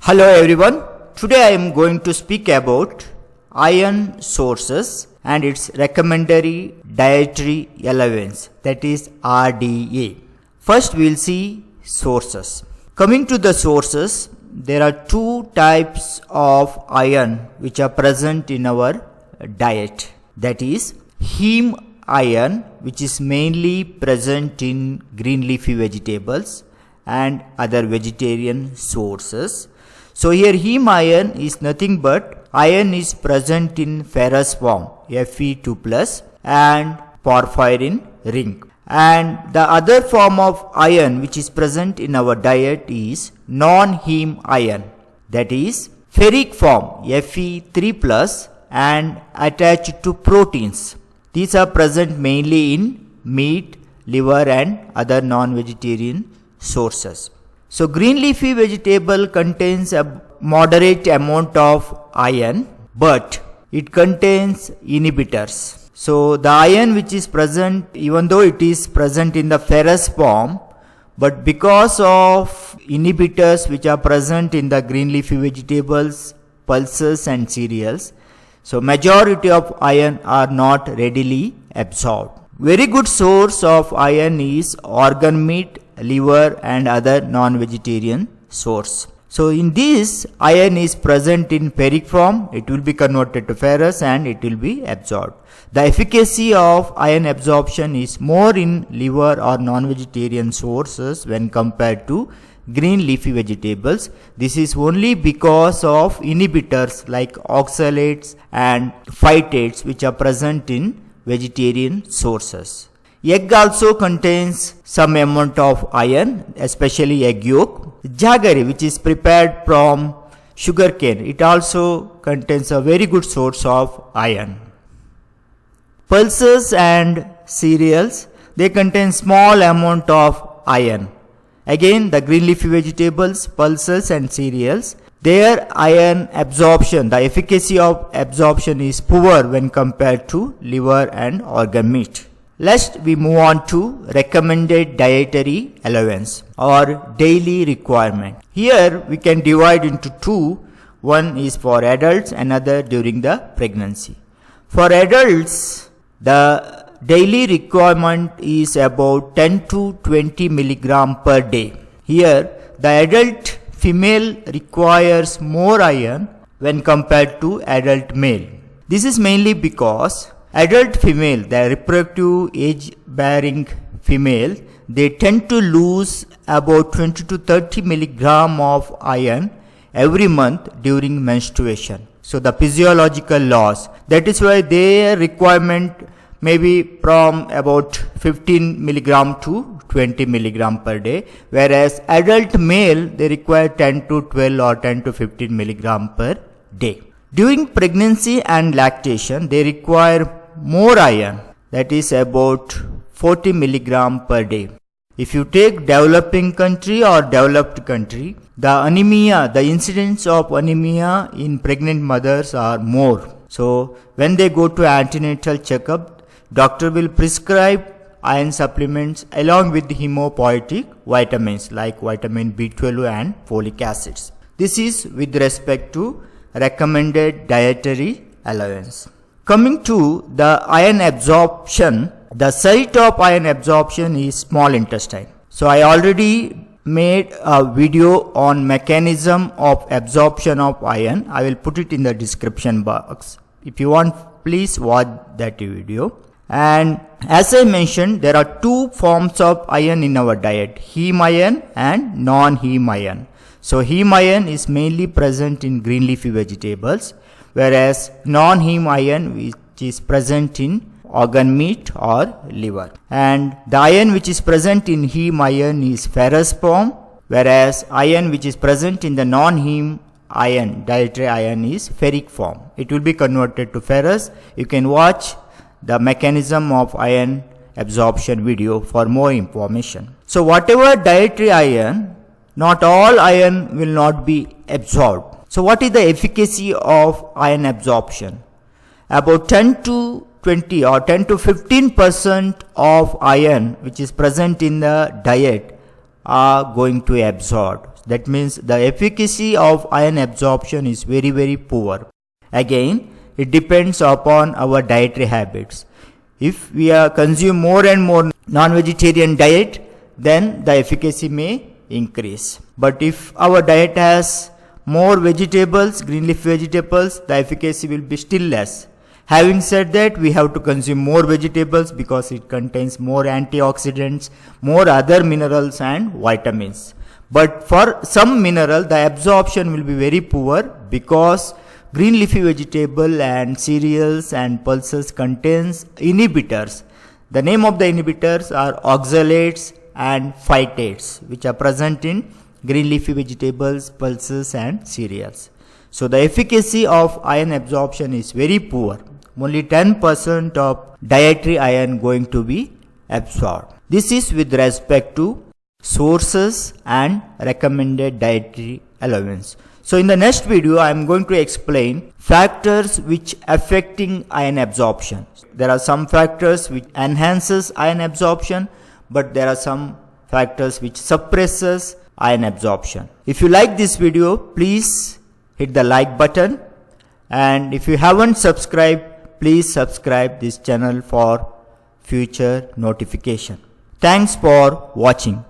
Hello everyone. Today I am going to speak about iron sources and its recommendatory dietary allowance, that is RDA. First we will see sources. Coming to the sources, there are two types of iron which are present in our diet, that is heme iron, which is mainly present in green leafy vegetables and other vegetarian sources. So here heme iron is nothing but iron is present in ferrous form, Fe2+, and porphyrin ring. And the other form of iron which is present in our diet is non-heme iron, that is ferric form, Fe3+, and attached to proteins. These are present mainly in meat, liver and other non-vegetarian sources. So green leafy vegetable contains a moderate amount of iron, but it contains inhibitors. So the iron which is present, even though it is present in the ferrous form, but because of inhibitors which are present in the green leafy vegetables, pulses and cereals, so majority of iron are not readily absorbed. Very good source of iron is organ meat, liver and other non-vegetarian source. So in this, iron is present in ferric form, it will be converted to ferrous and it will be absorbed. The efficacy of iron absorption is more in liver or non-vegetarian sources when compared to green leafy vegetables. This is only because of inhibitors like oxalates and phytates which are present in vegetarian sources. Egg also contains some amount of iron, especially egg yolk. Jaggery, which is prepared from sugarcane, it also contains a very good source of iron. Pulses and cereals, they contain small amount of iron. Again, the green leafy vegetables, pulses and cereals, their iron absorption, the efficacy of absorption is poor when compared to liver and organ meat. Last, we move on to recommended dietary allowance or daily requirement. Here we can divide into two. One is for adults, another during the pregnancy. For adults, the daily requirement is about 10 to 20 milligram per day. Here, the adult female requires more iron when compared to adult male. This is mainly because adult female, the reproductive age bearing female, they tend to lose about 20 to 30 milligram of iron every month during menstruation. So the physiological loss, that is why their requirement may be from about 15 milligram to 20 milligram per day, whereas adult male, they require 10 to 12 or 10 to 15 milligram per day. During pregnancy and lactation, they require more iron, that is about 40 milligram per day. If you take developing country or developed country, the anemia, the incidence of anemia in pregnant mothers are more. So when they go to antenatal checkup, doctor will prescribe iron supplements along with hemopoietic vitamins like vitamin B12 and folic acids. This is with respect to recommended dietary allowance. Coming to the iron absorption, the site of iron absorption is small intestine. So I already made a video on mechanism of absorption of iron. I will put it in the description box. If you want, please watch that video. And as I mentioned, there are two forms of iron in our diet, heme iron and non-heme iron. So heme iron is mainly present in green leafy vegetables, whereas non-heme iron which is present in organ meat or liver. And the iron which is present in heme iron is ferrous form, whereas iron which is present in the non-heme iron, dietary iron, is ferric form. It will be converted to ferrous. You can watch the mechanism of iron absorption video for more information. So whatever dietary iron, not all iron will not be absorbed. So what is the efficacy of iron absorption? About 10 to 20 or 10 to 15% of iron which is present in the diet are going to absorb. That means the efficacy of iron absorption is very poor. Again, it depends upon our dietary habits. If we consume more and more non-vegetarian diet, then the efficacy may increase. But if our diet has more vegetables, green leafy vegetables, the efficacy will be still less. Having said that, we have to consume more vegetables because it contains more antioxidants, more other minerals and vitamins. But for some mineral, the absorption will be very poor because green leafy vegetable and cereals and pulses contains inhibitors. The name of the inhibitors are oxalates and phytates, which are present in green leafy vegetables, pulses and cereals. So the efficacy of iron absorption is very poor. Only 10% of dietary iron going to be absorbed. This is with respect to sources and recommended dietary allowance. So in the next video, I am going to explain factors which affecting iron absorption. There are some factors which enhances iron absorption, but there are some factors which suppresses iron absorption. If you like this video, please hit the like button, and if you haven't subscribed, please subscribe this channel for future notification. Thanks for watching.